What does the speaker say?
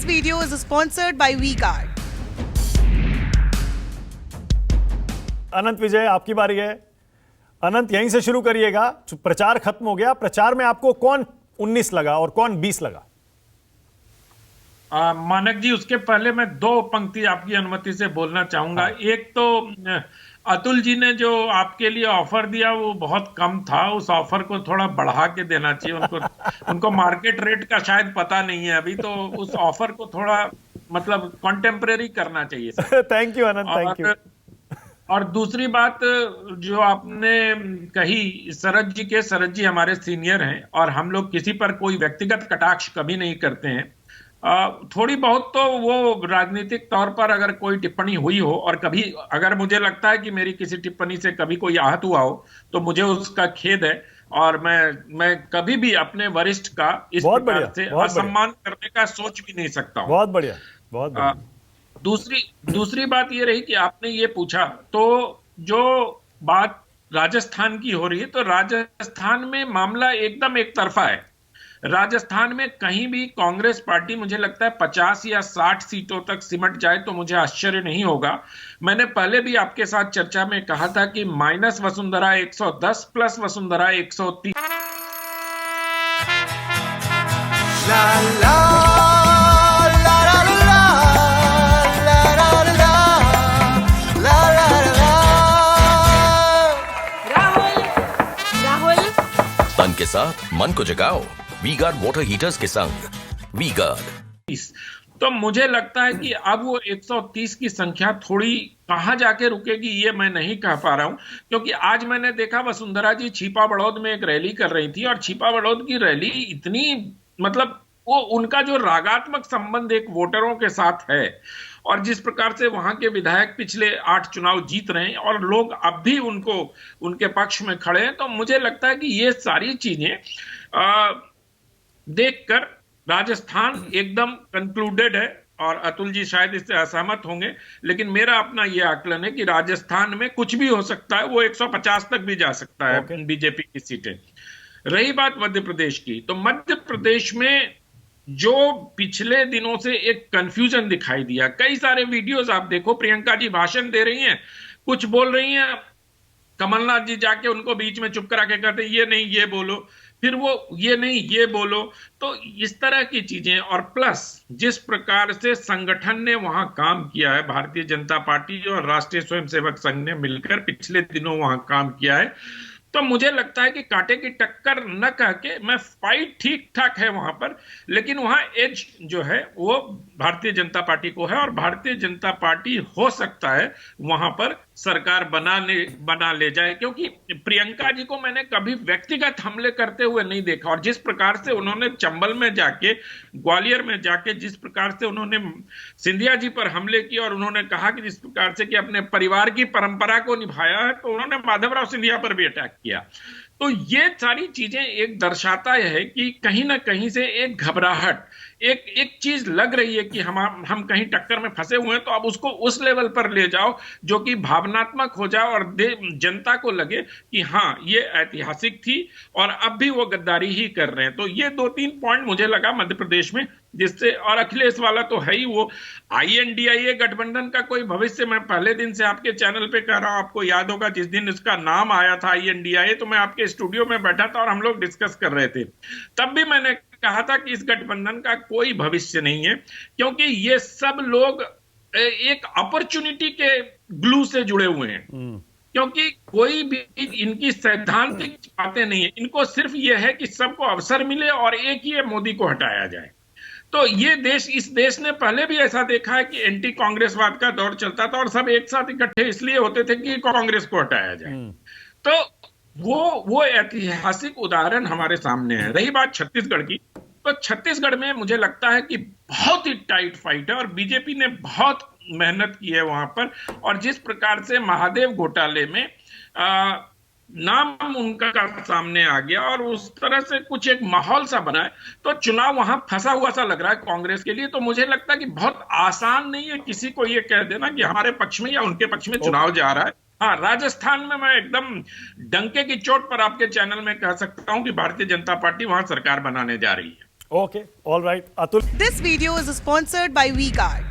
This video is sponsored by V-Guard. अनंत विजय, आपकी बारी है। अनंत, यहीं से शुरू करिएगा। प्रचार खत्म हो गया, प्रचार में आपको कौन 19 लगा और कौन 20 लगा? मानक जी, उसके पहले मैं दो पंक्ति आपकी अनुमति से बोलना चाहूंगा। एक तो अतुल जी ने जो आपके लिए ऑफर दिया वो बहुत कम था, उस ऑफर को थोड़ा बढ़ा के देना चाहिए उनको मार्केट रेट का शायद पता नहीं है अभी, तो उस ऑफर को थोड़ा मतलब कॉन्टेम्परेरी करना चाहिए। Thank you Anant, thank you. और दूसरी बात जो आपने कही, शरद जी हमारे सीनियर हैं और हम लोग किसी पर कोई व्यक्तिगत कटाक्ष कभी नहीं करते हैं। थोड़ी बहुत तो वो राजनीतिक तौर पर अगर कोई टिप्पणी हुई हो और कभी अगर मुझे लगता है कि मेरी किसी टिप्पणी से कभी कोई आहत हुआ हो तो मुझे उसका खेद है, और मैं कभी भी अपने वरिष्ठ का इस प्रकार से असम्मान करने का सोच भी नहीं सकता हूं। बहुत बढ़िया, बहुत बढ़िया। दूसरी बात ये रही कि आपने ये पूछा, तो जो बात राजस्थान की हो रही है, तो राजस्थान में मामला एकदम एक तरफा है। राजस्थान में कहीं भी कांग्रेस पार्टी मुझे लगता है 50 या 60 सीटों तक सिमट जाए तो मुझे आश्चर्य नहीं होगा। मैंने पहले भी आपके साथ चर्चा में कहा था कि माइनस वसुंधरा 110 प्लस वसुंधरा 130। ला ला के साथ मन को जगाओ वी-गार्ड वाटर हीटर्स के संग वी-गार्ड। तो मुझे लगता है कि अब वो 130 की संख्या थोड़ी कहां जाके रुकेगी ये मैं नहीं कह पा रहा हूं, क्योंकि आज मैंने देखा वसुंधरा जी छिपा बड़ौद में एक रैली कर रही थी, और छिपा बड़ौद की रैली इतनी मतलब वो उनका जो रागात्मक संबंध एक वोटरों के साथ है, और जिस प्रकार से वहां के विधायक पिछले 8 चुनाव जीत रहे हैं और लोग अब भी उनके पक्ष में खड़े हैं, तो मुझे लगता है कि ये सारी चीजें देखकर राजस्थान एकदम कंक्लूडेड है। और अतुल जी शायद इससे असहमत होंगे, लेकिन मेरा अपना यह आकलन है कि राजस्थान में कुछ भी हो सकता है, वो 150 तक भी जा सकता है बीजेपी की सीटें। रही बात मध्य प्रदेश की, तो मध्य प्रदेश में जो पिछले दिनों से एक कंफ्यूजन दिखाई दिया, कई सारे वीडियोस आप देखो, प्रियंका जी भाषण दे रही हैं, कुछ बोल रही हैं, कमलनाथ जी जाके उनको बीच में चुप करा के कहते हैं ये नहीं ये बोलो, फिर वो ये नहीं ये बोलो, तो इस तरह की चीजें। और प्लस जिस प्रकार से संगठन ने वहां काम किया है, भारतीय जनता पार्टी और राष्ट्रीय स्वयंसेवक संघ ने मिलकर पिछले दिनों वहां काम किया है, तो मुझे लगता है कि कांटे की टक्कर न कह के मैं फाइट ठीक ठाक है वहां पर, लेकिन वहां एज जो है वो भारतीय जनता पार्टी को है, और भारतीय जनता पार्टी हो सकता है वहां पर सरकार बना ले जाए, क्योंकि प्रियंका जी को मैंने कभी व्यक्तिगत हमले करते हुए नहीं देखा। और जिस प्रकार से उन्होंने चंबल में जाके, ग्वालियर में जाके जिस प्रकार से उन्होंने सिंधिया जी पर हमले किए, और उन्होंने कहा कि जिस प्रकार से कि अपने परिवार की परंपरा को निभाया है, तो उन्होंने माधवराव सिंधिया पर भी अटैक किया। तो ये सारी चीजें एक दर्शाता है कि कहीं ना कहीं से एक घबराहट, एक चीज लग रही है कि हम कहीं टक्कर में फंसे हुए हैं, तो अब उसको उस लेवल पर ले जाओ जो कि भावनात्मक हो जाए और जनता को लगे कि हाँ ये ऐतिहासिक थी और अब भी वो गद्दारी ही कर रहे हैं। तो ये 2-3 पॉइंट मुझे लगा मध्य प्रदेश में, जिससे, और अखिलेश वाला तो है ही, वो INDIA गठबंधन का कोई भविष्य, मैं पहले दिन से आपके चैनल पे कह रहा हूं, आपको याद होगा जिस दिन इसका नाम आया था INDIA, तो मैं आपके स्टूडियो में बैठा था और हम लोग डिस्कस कर रहे थे, तब भी मैंने कहा था कि इस गठबंधन का कोई भविष्य नहीं है, क्योंकि ये सब लोग एक अपॉर्चुनिटी के ग्लू से जुड़े हुए हैं, क्योंकि कोई भी इनकी सैद्धांतिक बातें नहीं है, इनको सिर्फ यह है कि सबको अवसर मिले और एक ही मोदी को हटाया जाए। तो ये देश, इस देश ने पहले भी ऐसा देखा है कि एंटी कांग्रेसवाद का दौर चलता था और सब एक साथ इकट्ठे इसलिए होते थे कि कांग्रेस को हटाया जाए। तो वो ऐतिहासिक उदाहरण हमारे सामने है। रही बात छत्तीसगढ़ की, तो छत्तीसगढ़ में मुझे लगता है कि बहुत ही टाइट फाइट है और बीजेपी ने बहुत मेहनत की है वहां पर, और जिस प्रकार से महादेव घोटाले में नाम उनका सामने आ गया और उस तरह से कुछ एक माहौल सा बना है, तो चुनाव वहां फंसा हुआ सा लग रहा है कांग्रेस के लिए। तो मुझे लगता है कि बहुत आसान नहीं है किसी को ये कह देना कि हमारे पक्ष में या उनके पक्ष में चुनाव जा रहा है। हाँ, राजस्थान में मैं एकदम डंके की चोट पर आपके चैनल में कह सकता हूं कि भारतीय जनता पार्टी वहां सरकार बनाने जा रही है। Okay, all right. Atul, This video is sponsored by WeGuard.